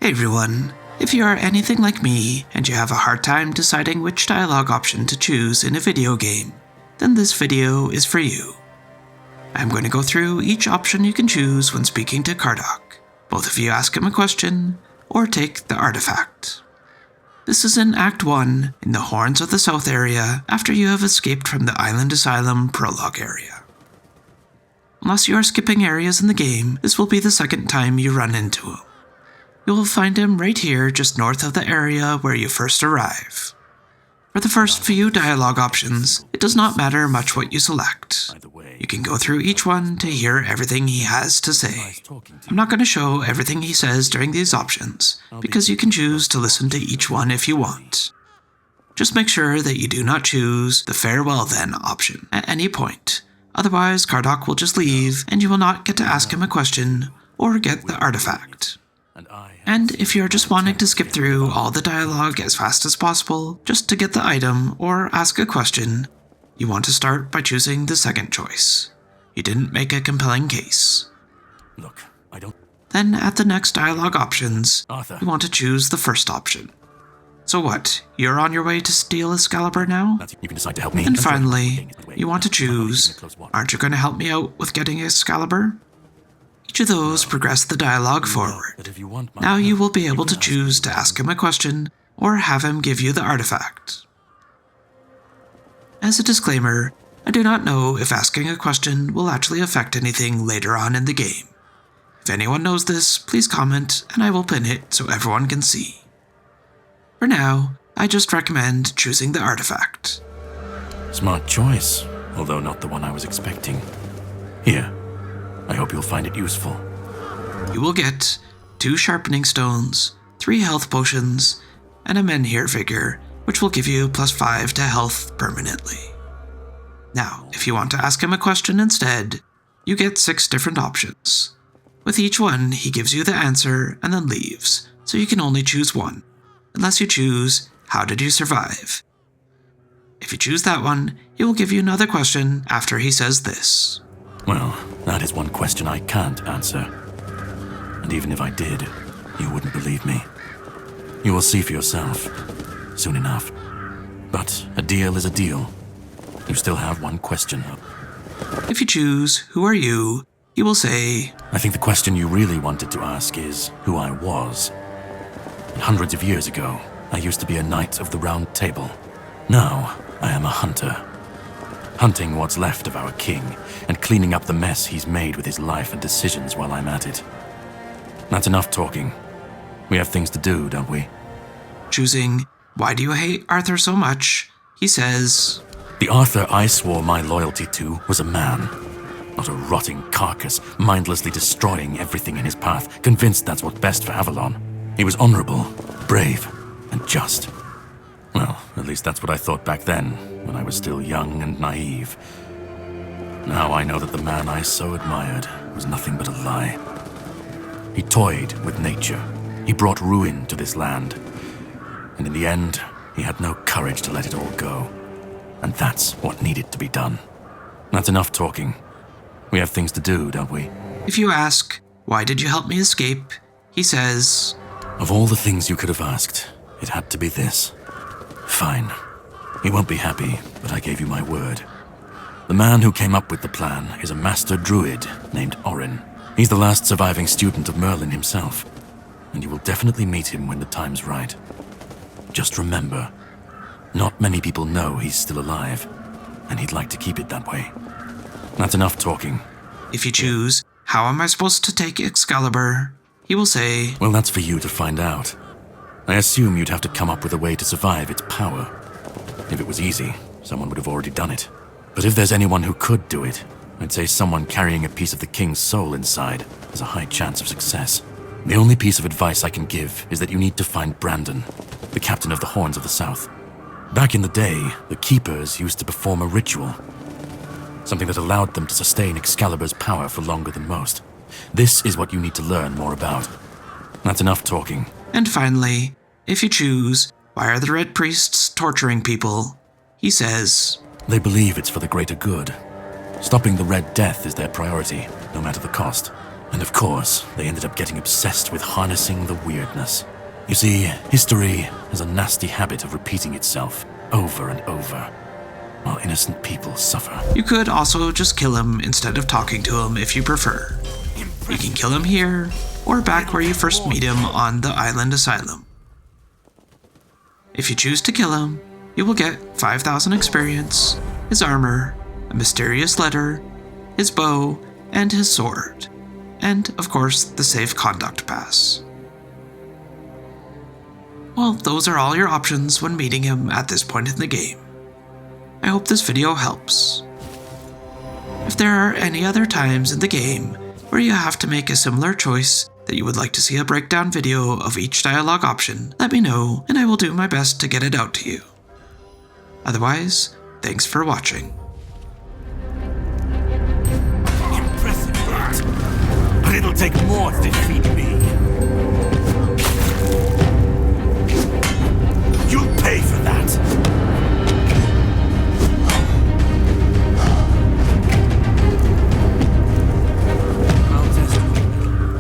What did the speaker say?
Hey everyone, if you are anything like me and you have a hard time deciding which dialogue option to choose in a video game, then this video is for you. I'm going to go through each option you can choose when speaking to Caradoc. Both of you ask him a question, or take the artifact. This is in Act 1 in the Horns of the South area after you have escaped from the Island Asylum prologue area. Unless you are skipping areas in the game, this will be the second time you run into him. You will find him right here just north of the area where you first arrive. For the first few dialogue options, it does not matter much what you select. You can go through each one to hear everything he has to say. I'm not going to show everything he says during these options, because you can choose to listen to each one if you want. Just make sure that you do not choose the farewell then option at any point, otherwise Caradoc will just leave and you will not get to ask him a question or get the artifact. And if you're just wanting to skip through all the dialogue as fast as possible, just to get the item or ask a question, you want to start by choosing the second choice. You didn't make a compelling case. Look, I don't... Then at the next dialogue options, Arthur. you want to choose the first option. So what, you're on your way to steal Excalibur now? You can decide to help me. And finally, you want to choose, aren't you going to help me out with getting Excalibur? Each of those progress the dialogue forward. Now you will be able to choose to ask him a question or have him give you the artifact. As a disclaimer, I do not know if asking a question will actually affect anything later on in the game. If anyone knows this, please comment and I will pin it so everyone can see. For now, I just recommend choosing the artifact. Smart choice, although not the one I was expecting. Here. I hope you'll find it useful. You will get 2 sharpening stones, 3 health potions, and a menhir figure, which will give you +5 to health permanently. Now, if you want to ask him a question instead, you get 6 different options. With each one, he gives you the answer and then leaves, so you can only choose one, unless you choose, how did you survive? If you choose that one, he will give you another question after he says this. Well, that is one question I can't answer. And even if I did, you wouldn't believe me. You will see for yourself, soon enough. But a deal is a deal. You still have one question. If you choose, who are you, he will say, I think the question you really wanted to ask is who I was. Hundreds of years ago, I used to be a knight of the Round Table. Now, I am a hunter. Hunting what's left of our king, and cleaning up the mess he's made with his life and decisions while I'm at it. That's enough talking. We have things to do, don't we? Choosing, why do you hate Arthur so much? He says, The Arthur I swore my loyalty to was a man, not a rotting carcass, mindlessly destroying everything in his path, convinced that's what's best for Avalon. He was honorable, brave, and just. Well, at least that's what I thought back then, when I was still young and naive. Now I know that the man I so admired was nothing but a lie. He toyed with nature. He brought ruin to this land. And in the end, he had no courage to let it all go. And that's what needed to be done. That's enough talking. We have things to do, don't we? If you ask, why did you help me escape? He says, Of all the things you could have asked, it had to be this. Fine. He won't be happy, but I gave you my word. The man who came up with the plan is a master druid named Orin. He's the last surviving student of Merlin himself, and you will definitely meet him when the time's right. Just remember, not many people know he's still alive, and he'd like to keep it that way. That's enough talking. If you choose, how am I supposed to take Excalibur? He will say, Well, that's for you to find out. I assume you'd have to come up with a way to survive its power. If it was easy, someone would have already done it. But if there's anyone who could do it, I'd say someone carrying a piece of the king's soul inside has a high chance of success. The only piece of advice I can give is that you need to find Brandon, the captain of the Horns of the South. Back in the day, the Keepers used to perform a ritual, something that allowed them to sustain Excalibur's power for longer than most. This is what you need to learn more about. That's enough talking. And finally, if you choose, why are the Red Priests torturing people? He says, They believe it's for the greater good. Stopping the Red Death is their priority, no matter the cost. And of course, they ended up getting obsessed with harnessing the weirdness. You see, history has a nasty habit of repeating itself over and over, while innocent people suffer. You could also just kill him instead of talking to him if you prefer. You can kill him here, or back where you first meet him on the island asylum. If you choose to kill him, you will get 5,000 experience, his armor, a mysterious letter, his bow, and his sword. And, of course, the safe conduct pass. Well, those are all your options when meeting him at this point in the game. I hope this video helps. If there are any other times in the game where you have to make a similar choice that you would like to see a breakdown video of each dialogue option, let me know and I will do my best to get it out to you. Otherwise, thanks for watching. Impressive, but it'll take more to defeat me.